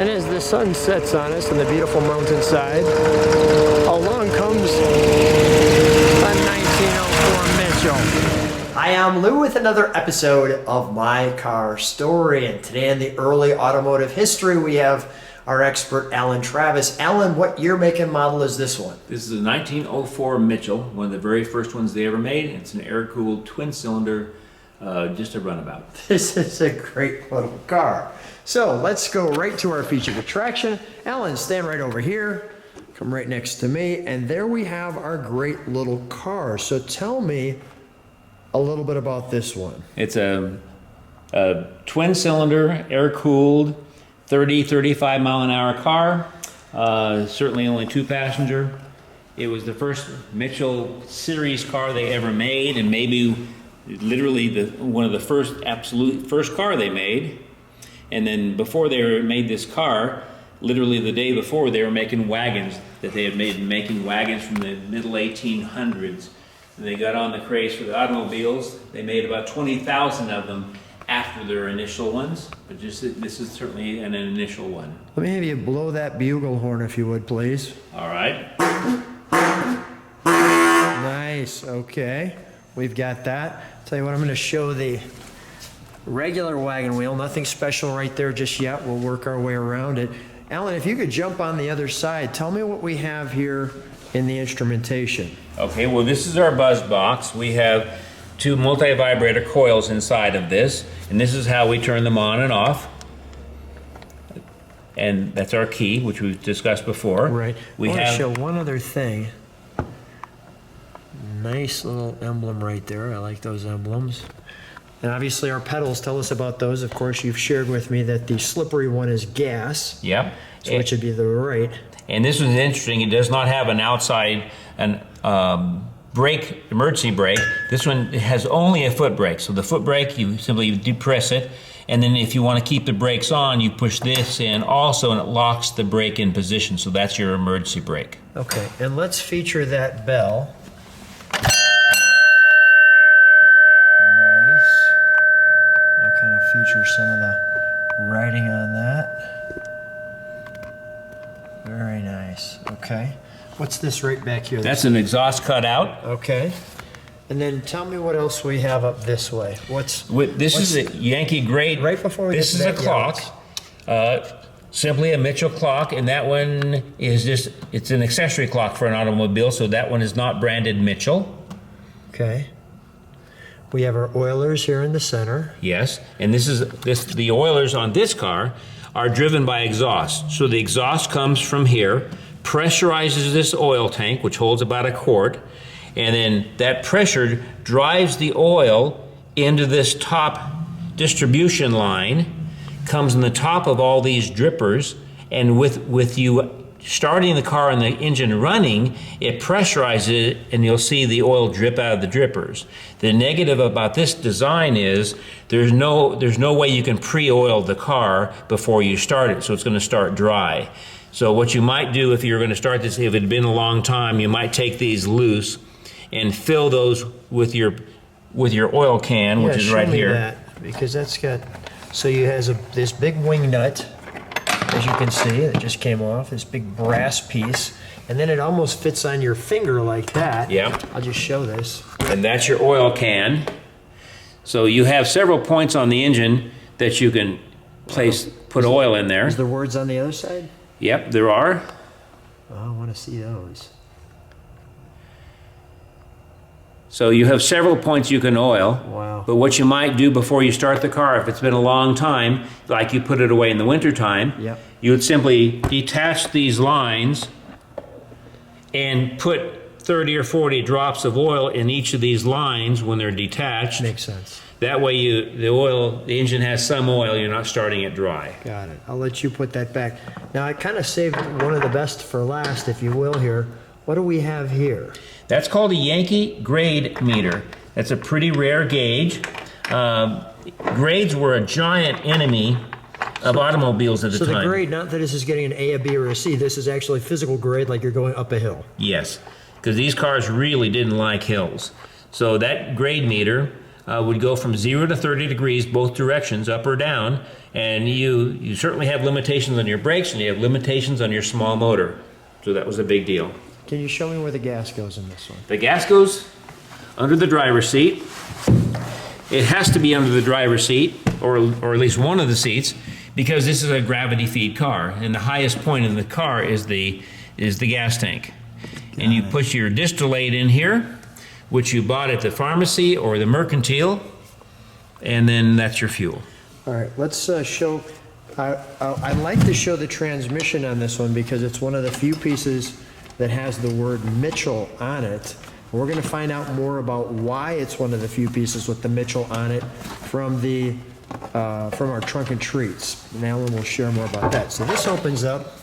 And as the sun sets on us on the beautiful mountainside, along comes a 1904 Mitchell. Hi, I'm Lou with another episode of My Car Story. And today in the early automotive history, we have our expert, Alan Travis. Alan, what year, make, and model is this one? This is a 1904 Mitchell, one of the very first ones they ever made. It's an air-cooled twin-cylinder, just a runabout. This is a great little car. So let's go right to our featured attraction. Alan, stand right over here. Come right next to me. And there we have our great little car. So tell me a little bit about this one. It's a twin-cylinder, air-cooled, 35 mile an hour car. Certainly only 2-passenger. It was the first Mitchell series car they ever made, and maybe literally one of the absolute first car they made. And then before they made this car, literally the day before, they were making wagons that they had making wagons from the middle 1800s. And they got on the craze for the automobiles. They made about 20,000 of them after their initial ones, but this is certainly an initial one. Let me have you blow that bugle horn if you would, please. All right. Nice, okay. We've got that. Tell you what, I'm gonna show the regular wagon wheel. Nothing special right there just yet. We'll work our way around it. Alan, if you could jump on the other side, tell me what we have here in the instrumentation. Okay, well, this is our buzz box. We have 2 multi-vibrator coils inside of this, and this is how we turn them on and off. And that's our key, which we've discussed before. Right. I want to show one other thing. Nice little emblem right there. I like those emblems. And obviously our pedals, tell us about those. Of course, you've shared with me that the slippery one is gas. Yep. So which would be the right. And this was interesting. It does not have an outside brake, emergency brake. This one has only a foot brake. So the foot brake, you simply depress it, and then if you want to keep the brakes on, you push this in also, and it locks the brake in position. So that's your emergency brake. Okay, and let's feature that bell. Nice. I'll kind of feature some of the writing on that. Very nice. Okay. What's this right back here? That's an exhaust cutout. Okay. And then tell me what else we have up this way. This is a Yankee grade. Right before we this get to is a clock. Simply a Mitchell clock, and that one is it's an accessory clock for an automobile, so that one is not branded Mitchell. Okay. We have our oilers here in the center. Yes, and the oilers on this car are driven by exhaust. So the exhaust comes from here, pressurizes this oil tank, which holds about a quart, and then that pressure drives the oil into this top distribution line, comes in the top of all these drippers, and with you starting the car and the engine running, it pressurizes it, and you'll see the oil drip out of the drippers. The negative about this design is there's no way you can pre-oil the car before you start it, so it's going to start dry. So what you might do if you're going to start this, if it had been a long time, you might take these loose and fill those with your oil can, which is right here. That, because that's got, so you has this big wing nut, as you can see, that just came off, this big brass piece, and then it almost fits on your finger like that. Yeah. I'll just show this. And that's your oil can. So you have several points on the engine that you can put oil in there. Is there words on the other side? Yep, there are. Oh, I want to see those. So you have several points you can oil. Wow. But what you might do before you start the car, if it's been a long time, like you put it away in the wintertime, yep, you would simply detach these lines and put 30 or 40 drops of oil in each of these lines when they're detached. Makes sense. That way the engine has some oil, you're not starting it dry. Got it. I'll let you put that back. Now I kind of saved one of the best for last, if you will, here. What do we have here? That's called a Yankee grade meter. That's a pretty rare gauge. Grades were a giant enemy of automobiles at the time. So the grade, not that this is getting an A, a B, or a C, this is actually physical grade like you're going up a hill. Yes, because these cars really didn't like hills. So that grade meter would go from 0 to 30 degrees both directions, up or down, and you certainly have limitations on your brakes and you have limitations on your small motor. So that was a big deal. Can you show me where the gas goes in this one? The gas goes under the driver's seat. It has to be under the driver's seat, or at least one of the seats, because this is a gravity feed car, and the highest point in the car is the gas tank. And you put your distillate in here, which you bought at the pharmacy or the mercantile, and then that's your fuel. All right, let's show. I'd like to show the transmission on this one because it's one of the few pieces that has the word Mitchell on it. We're going to find out more about why it's one of the few pieces with the Mitchell on it from our Trunk and Treats. And Alan will share more about that. So this opens up.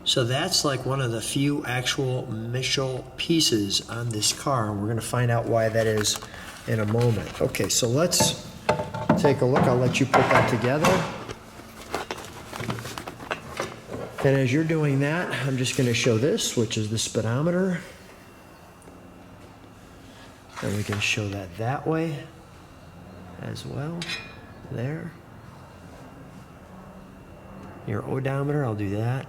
So that's like one of the few actual Mitchell pieces on this car. We're going to find out why that is in a moment. Okay, so let's take a look. I'll let you put that together. And as you're doing that, I'm just going to show this, which is the speedometer. And we can show that way as well. There. Your odometer, I'll do that.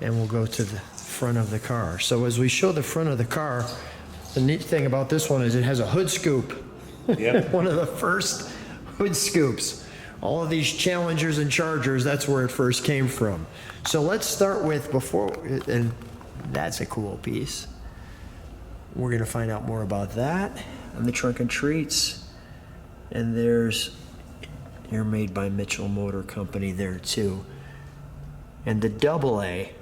And we'll go to the front of the car. So as we show the front of the car, the neat thing about this one is it has a hood scoop. Yep. One of the first hood scoops. All of these Challengers and Chargers, that's where it first came from. So let's start with and that's a cool piece. We're gonna find out more about that on the Trunk and Treats. And you're made by Mitchell Motor Company there too. And the AA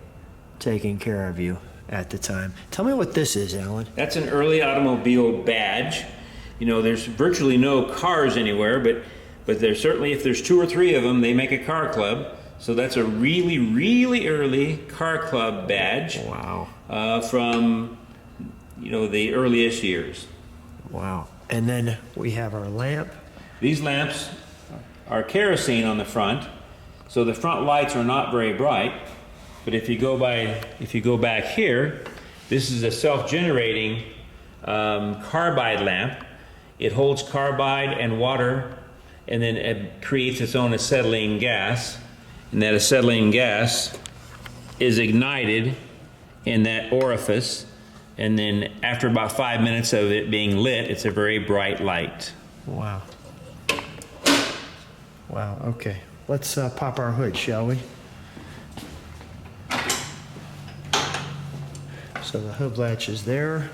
taking care of you at the time. Tell me what this is, Alan. That's an early automobile badge. You know, there's virtually no cars anywhere, but there's certainly, if there's 2 or 3 of them, they make a car club. So that's a really, really early car club badge. Wow. From, the earliest years. Wow. And then we have our lamp. These lamps are kerosene on the front, so the front lights are not very bright. But if you go back here, this is a self-generating carbide lamp. It holds carbide and water, and then it creates its own acetylene gas. And that acetylene gas is ignited in that orifice. And then after about 5 minutes of it being lit, it's a very bright light. Wow. Wow, okay. Let's pop our hood, shall we? So the hood latch is there.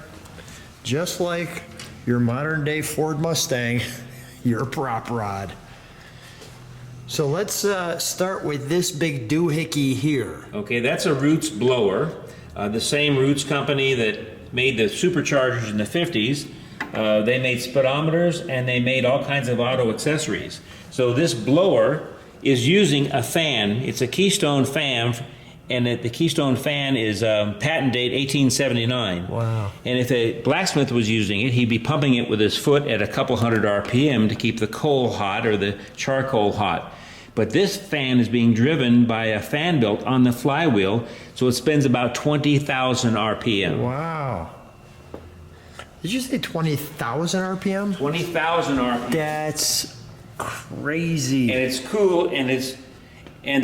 Just like your modern day Ford Mustang, your prop rod. So let's start with this big doohickey here. Okay, that's a Roots blower. The same Roots company that made the superchargers in the 50s. They made speedometers and they made all kinds of auto accessories. So this blower is using a fan. It's a Keystone fan, and the Keystone fan is patent date 1879. Wow. And if a blacksmith was using it, he'd be pumping it with his foot at a couple hundred RPM to keep the coal hot or the charcoal hot. But this fan is being driven by a fan belt on the flywheel, so it spins about 20,000 RPM. Wow. Did you say 20,000 RPM? 20,000 RPM. That's crazy. And it's cool, and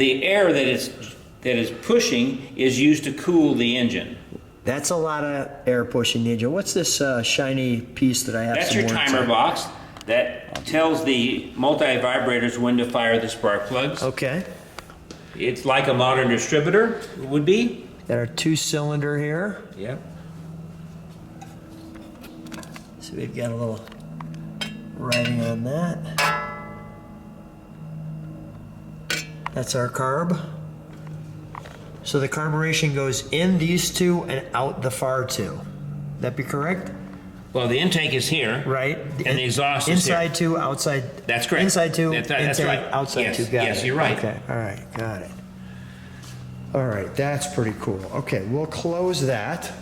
the air that is pushing is used to cool the engine. That's a lot of air pushing the engine. What's this shiny piece that I have? That's your timer box that tells the multi-vibrators when to fire the spark plugs. Okay. It's like a modern distributor would be. Got our 2-cylinder here. Yep. So we've got a little writing on that. That's our carb. So the carburation goes in these two and out the far two. That be correct? Well, the intake is here. Right. And the exhaust is here. Inside two, outside. That's correct. Inside two, that's intake, right. outside Yes, two. Got yes, it. you're right. Okay, all right, got it. All right, that's pretty cool. Okay, we'll close that.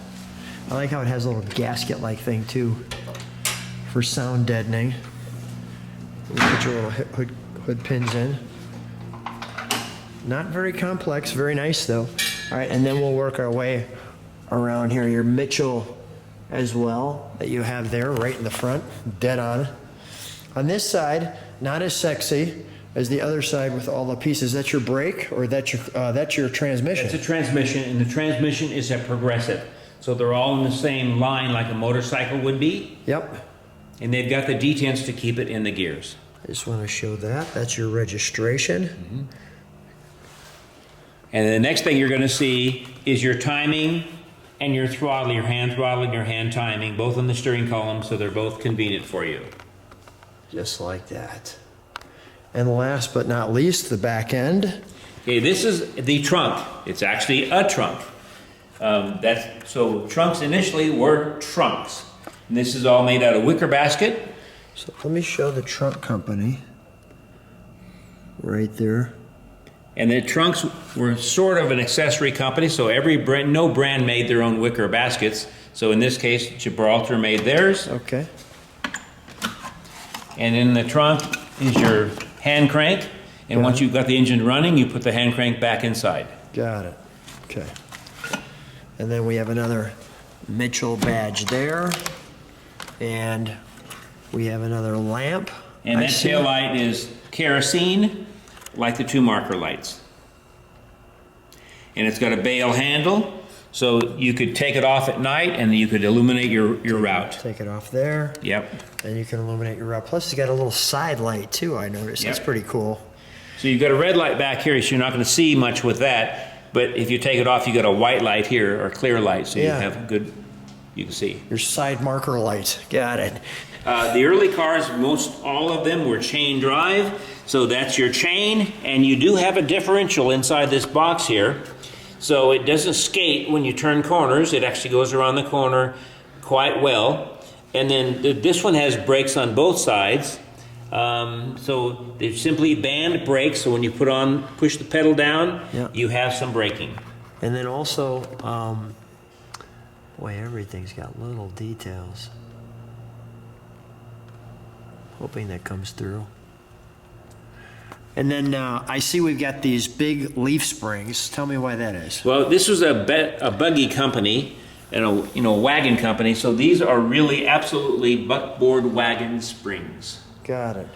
I like how it has a little gasket-like thing too for sound deadening. You put your little hood pins in. Not very complex, very nice though. All right, and then we'll work our way around here. Your Mitchell as well that you have there right in the front, dead on. On this side, not as sexy as the other side with all the pieces. That's your brake, or that's your transmission? It's a transmission, and the transmission is a progressive. So they're all in the same line like a motorcycle would be. Yep. And they've got the detents to keep it in the gears. I just want to show that. That's your registration. Mm-hmm. And the next thing you're going to see is your timing and your throttle, your hand throttle and your hand timing, both on the steering column, so they're both convenient for you. Just like that. And last but not least, the back end. Okay, this is the trunk. It's actually a trunk. So trunks initially were trunks. And this is all made out of wicker basket. So let me show the trunk company right there. And the trunks were sort of an accessory company, so no brand made their own wicker baskets. So in this case, Gibraltar made theirs. Okay. And in the trunk is your hand crank. And once you've got the engine running, you put the hand crank back inside. Got it. Okay. And then we have another Mitchell badge there. And we have another lamp. And that tail light is kerosene, like the two marker lights. And it's got a bail handle, so you could take it off at night and you could illuminate your route. Take it off there. Yep. And you can illuminate your route. Plus, it's got a little side light too, I noticed. That's pretty cool. So you've got a red light back here, so you're not going to see much with that. But if you take it off, you got a white light here, or clear light, so you have good, you can see. Your side marker light. Got it. The early cars, most all of them were chain drive, so that's your chain, and you do have a differential inside this box here, so it doesn't skate when you turn corners. It actually goes around the corner quite well. And then this one has brakes on both sides, so they're simply band brakes, so when you push the pedal down, you have some braking. And then also, boy, everything's got little details. Hoping that comes through. And then I see we've got these big leaf springs. Tell me why that is. Well, this was a buggy company and a wagon company, so these are really absolutely buckboard wagon springs. Got it.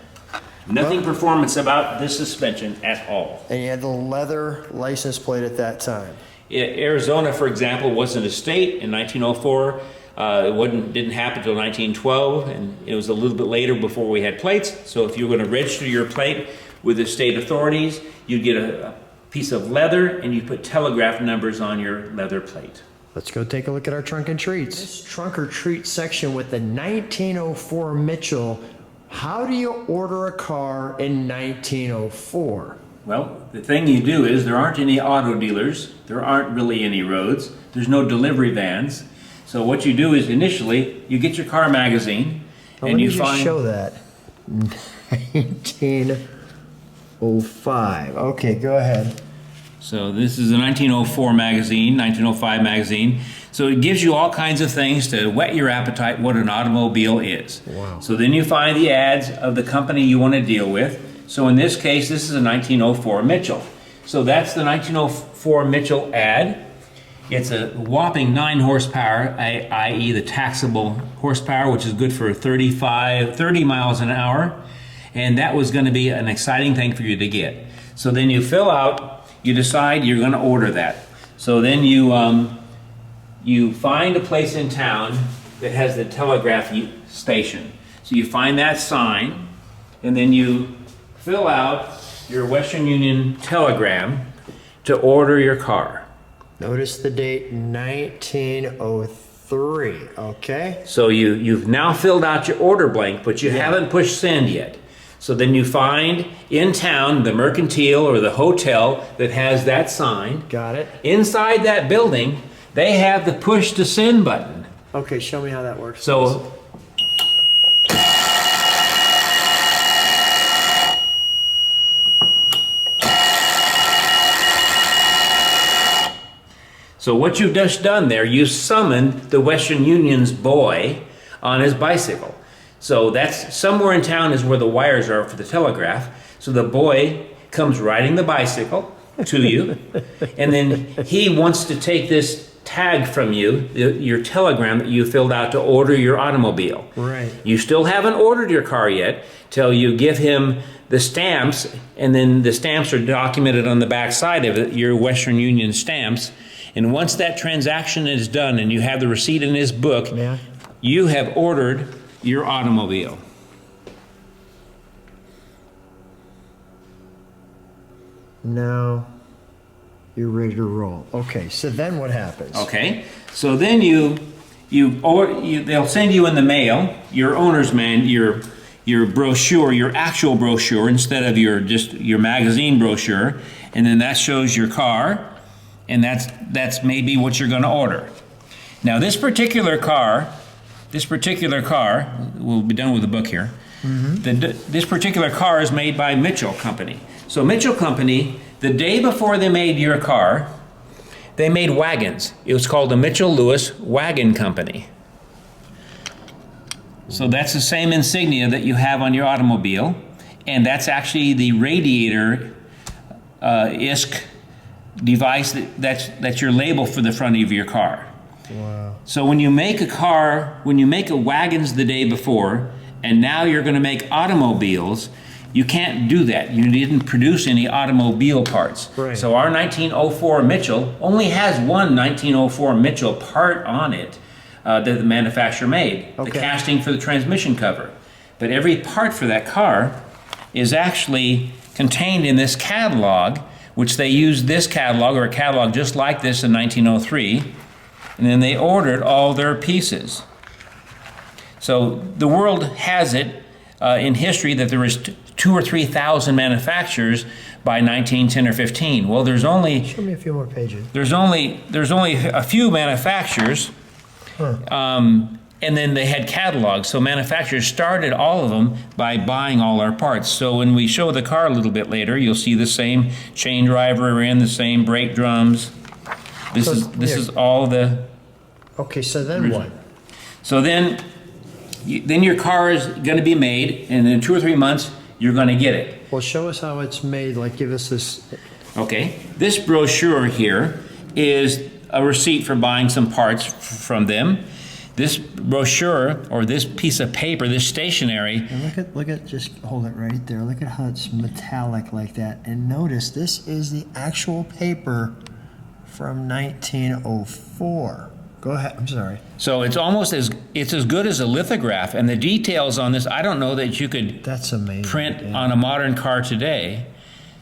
Nothing performance about this suspension at all. And you had the leather license plate at that time. Arizona, for example, wasn't a state in 1904. It didn't happen until 1912, and it was a little bit later before we had plates. So if you were going to register your plate with the state authorities, you'd get a piece of leather and you put telegraph numbers on your leather plate. Let's go take a look at our trunk and treats. This trunk or treat section with the 1904 Mitchell. How do you order a car in 1904? Well, the thing you do is there aren't any auto dealers. There aren't really any roads. There's no delivery vans. So what you do is initially you get your car magazine and you find. Show that. 1905. Okay, go ahead. So this is a 1904 magazine, 1905 magazine. So it gives you all kinds of things to whet your appetite what an automobile is. Wow. So then you find the ads of the company you want to deal with. So in this case, this is a 1904 Mitchell. So that's the 1904 Mitchell ad. It's a whopping 9 horsepower, i.e. the taxable horsepower, which is good for 30 miles an hour. And that was going to be an exciting thing for you to get. So then you fill out, you decide you're going to order that. So then you find a place in town that has the telegraph station. So you find that sign, and then you fill out your Western Union telegram to order your car. Notice the date, 1903, okay? So you've now filled out your order blank, but you haven't pushed send yet. So then you find in town the mercantile or the hotel that has that sign. Got it. Inside that building, they have the push to send button. Okay, show me how that works. So So what you've just done there, you summoned the Western Union's boy on his bicycle. So that's somewhere in town is where the wires are for the telegraph. So the boy comes riding the bicycle to you, and then he wants to take this tag from you, your telegram that you filled out to order your automobile. Right. You still haven't ordered your car yet till you give him the stamps, and then the stamps are documented on the back side of it, your Western Union stamps. And once that transaction is done and you have the receipt in his book, Yeah. you have ordered your automobile. Now you're ready to roll. Okay, so then what happens? Okay, so then they'll send you in the mail your owner's your brochure, your actual brochure, instead of your magazine brochure, and then that shows your car, and that's maybe what you're going to order. Now this particular car, we'll be done with the book here. This particular car is made by Mitchell Company. So Mitchell Company, the day before they made your car, they made wagons. It was called the Mitchell Lewis Wagon Company. So that's the same insignia that you have on your automobile, and that's actually the radiator ISK device that's your label for the front of your car. Wow. So when you make a wagons the day before, and now you're going to make automobiles, you can't do that. You didn't produce any automobile parts. Right. So our 1904 Mitchell only has one 1904 Mitchell part on it that the manufacturer made, Okay. the casting for the transmission cover. But every part for that car is actually contained in this catalog, which they used this catalog, or a catalog just like this in 1903, and then they ordered all their pieces. So the world has it in history that there was 2,000 or 3,000 manufacturers by 1910 or 15. Well, Show me a few more pages. there's only a few manufacturers, and then they had catalogs. So manufacturers started all of them by buying all our parts. So when we show the car a little bit later, you'll see the same chain driver in, the same brake drums. This is all the. Okay, so then what? So then your car is going to be made, and in 2 or 3 months you're going to get it. Well, show us how it's made. Like, give us this. Okay, this brochure here is a receipt for buying some parts from them. This brochure, or this piece of paper, this stationery. And look at, just hold it right there. Look at how it's metallic like that. And notice this is the actual paper from 1904. Go ahead. I'm sorry. So it's as good as a lithograph, and the details on this, I don't know that you could That's amazing. print on a modern car today.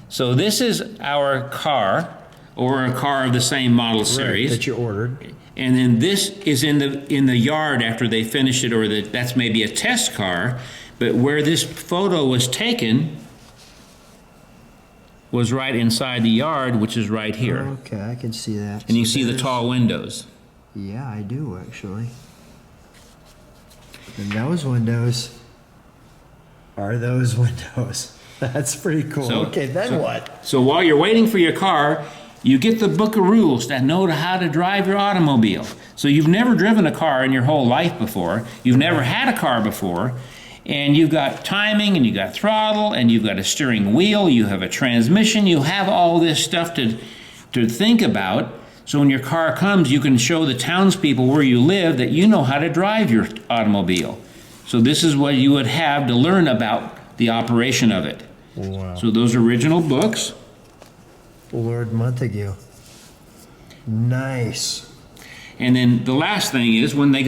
So this is our car, or a car of the same model series. That you ordered. And then this is in the yard after they finish it, or that's maybe a test car. But where this photo was taken was right inside the yard, which is right here. Okay, I can see that. And you So see the there's- tall windows. Yeah, I do actually. And those windows are those windows. That's pretty cool. Okay, then what? So while you're waiting for your car, you get the book of rules that know how to drive your automobile. So you've never driven a car in your whole life before. You've never had a car before. And you've got timing, and you've got throttle, and you've got a steering wheel, you have a transmission, you have all this stuff to think about. So when your car comes, you can show the townspeople where you live that you know how to drive your automobile. So this is what you would have to learn about the operation of it. Wow. So those original books. Lord Montague. Nice. And then the last thing is when they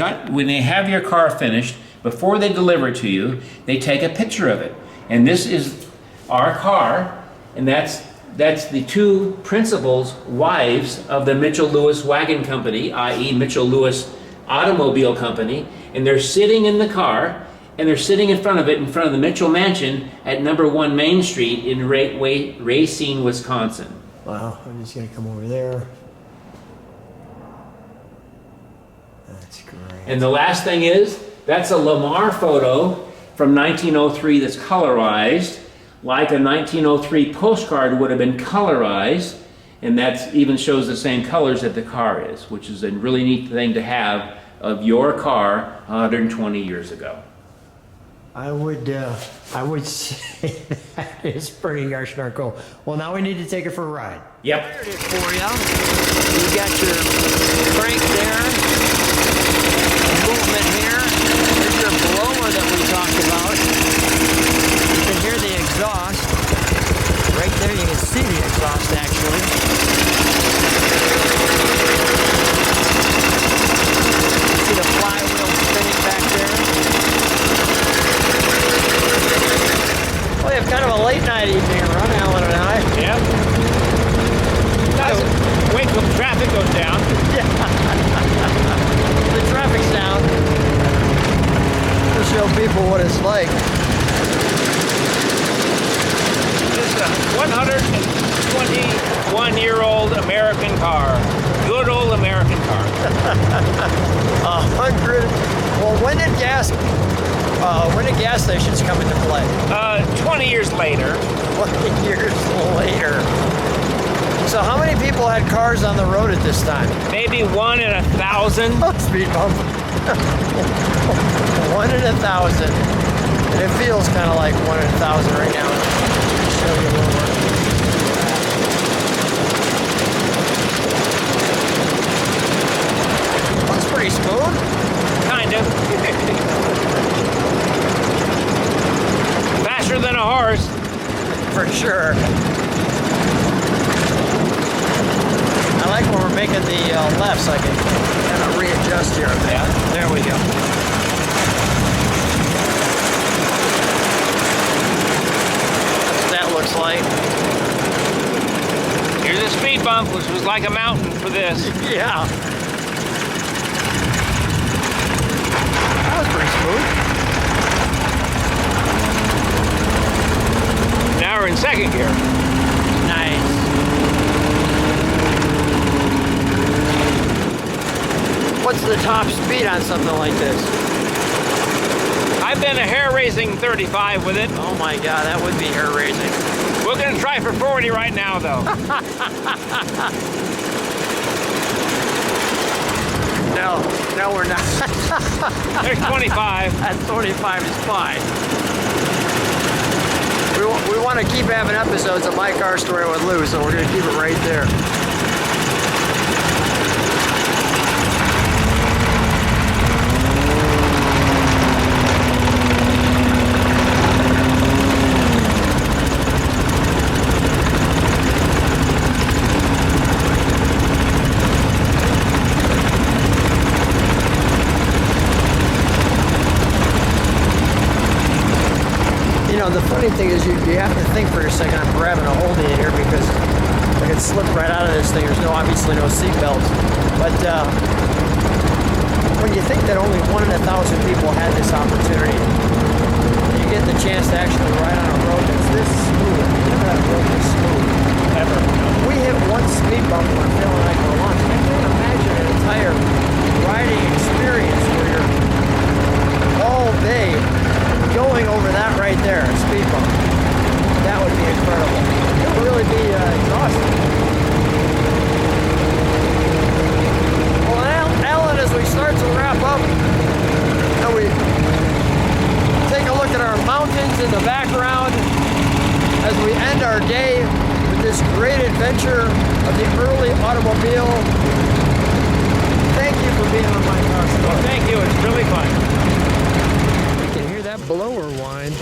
have your car finished, before they deliver it to you, they take a picture of it. And this is our car, and that's the two principals' wives of the Mitchell Lewis Wagon Company, i.e. Mitchell Lewis Automobile Company, and they're sitting in the car, and they're sitting in front of the Mitchell Mansion at number 1 Main Street in Racine, Wisconsin. Wow, I'm just gonna come over there. That's great. And the last thing is, that's a Lamar photo from 1903 that's colorized, like a 1903 postcard would have been colorized, and that even shows the same colors that the car is, which is a really neat thing to have of your car 120 years ago. I would say that is pretty gosh darn cool. Well, now we need to take it for a ride. Yep. There it is for you. You got your crank there, movement here. There's your blower that we talked about. You can hear the exhaust. Right there, you can see the exhaust actually. See the flywheel spinning back there. We have kind of a late night evening run, Alan and I. Yep. Wait till the traffic goes down. Yeah. The traffic's down. To show people what it's like. This is a 121-year-old American car. Good old American car. 100. Well, when did gas stations come into play? 20 years later. 20 years later. So how many people had cars on the road at this time? Maybe 1 in 1,000. Speed bump. 1 in 1,000. And it feels kind of like 1 in 1,000 right now. Let me show you a little more. That's pretty smooth. Kind of. Faster than a horse. For sure. I like when we're making the lefts, I can kind of readjust here a bit. Yeah. There we go. That's what that looks like. Here's a speed bump, which was like a mountain for this. Yeah. That was pretty smooth. Now we're in second gear. Nice. What's the top speed on something like this? I've been a hair-raising 35 with it. Oh my God, that would be hair raising. We're gonna try for 40 right now, though. No, we're not. There's 25. That 25 is fine. We want to keep having episodes of My Car Story with Lou, so we're going to keep it right there. You know, the funny thing is you have to think for a second. I'm grabbing a hold of it here because I could slip right out of this thing. There's obviously no seat belts. But when you think that only 1 in 1,000 people had this opportunity, you get the chance to actually ride on a road that's this smooth. Never had a road this smooth, ever. We hit one speed bump when I'm feeling like we're launch. I can't imagine an entire riding experience where you're all day going over that right there, speed bump. That would be incredible. It would really be exhausting. Well, Alan, as we start to wrap up, and we take a look at our mountains in the background, as we end our day with this great adventure of the early automobile. Thank you for being on My Car Story. Well, thank you. It's really fun. You can hear that blower whine.